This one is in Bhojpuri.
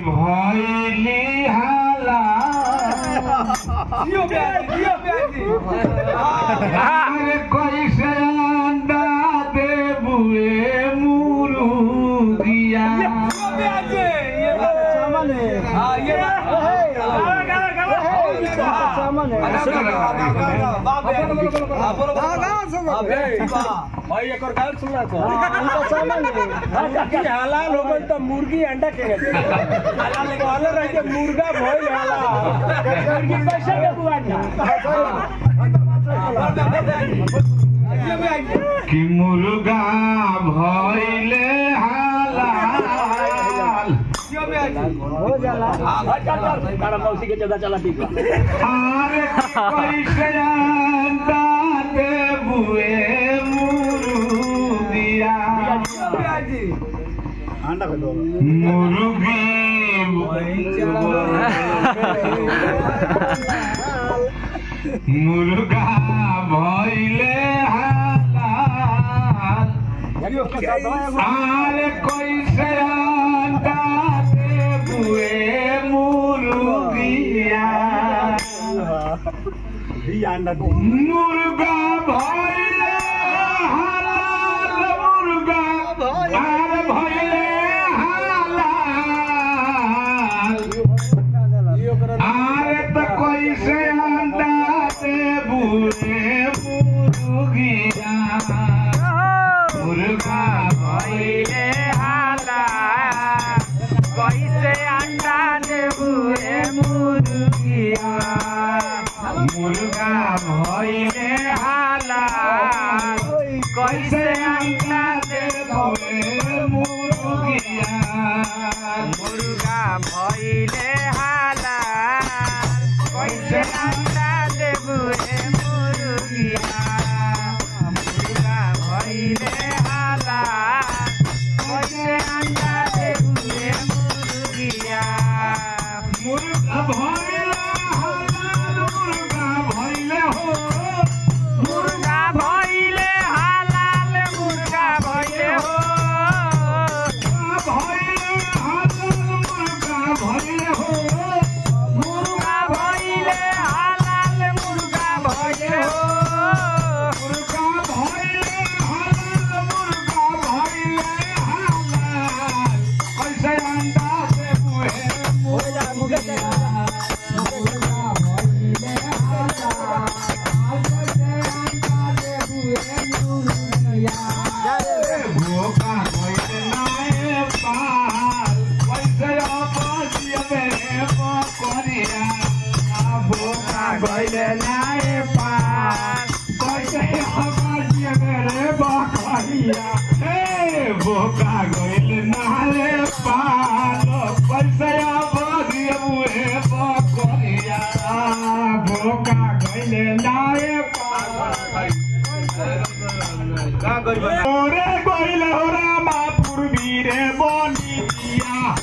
भइली हाला अरे कैसे अंडा देबुए मुर्गिया हालाल हो गई तो मुर्गी अंडा के मुर्गा भइल मुर्गी कैसे देबू अंडा कि मुर्गा भइले हालाल हो जाला मौसी के चला चला ठीक अरे कैसे अंडा देबुए मुर्गिया मुर्गी मुर्गा भइले हालाल अरे कैसे अंडा देबुए मुर्गिया मुर्गा भइले हालाल मुर्गा अरे भइले हालाल अरे तो कैसे अंडा देबुए मुर्गिया मुर्गा भइले हालाल कैसे अंडा देबुए मुर्गिया मुर्गा भइले हालाल कैसे अंडा देबुए मुर्गिया मुर्गा भइले हालाल कैसे अंडा देबुए मुर्गिया मुर्गा भइले हालाल कैसे अंडा देबुए मुर्गिया मुर्गा भइले हालाल मुर्गा भइले हो मुर्गा भइले हालाल मुर्गा भइले हो भइले हालाल मुर्गा भइले हो मुर्गा भइले हालाल मुर्गा भइले हो मुर्गा भइले हालाल मुर्गा भइले हालाल कैसे अंडा देबुए मुर्गा भइले हालाल कैसे अंडा देबुए मुर्गिया भोका भइले नाए पाल कैसे अपसिया मेरे बकरिया भोका भइले नाए पाल कैसे अपसिया मेरे बकरिया हे भोका भइले नाए पाल कैसे अपसिया मेरे बकरिया भोका भइले नाए पाल ओरे गइले हो रामा पूर्वी रे बनी दिया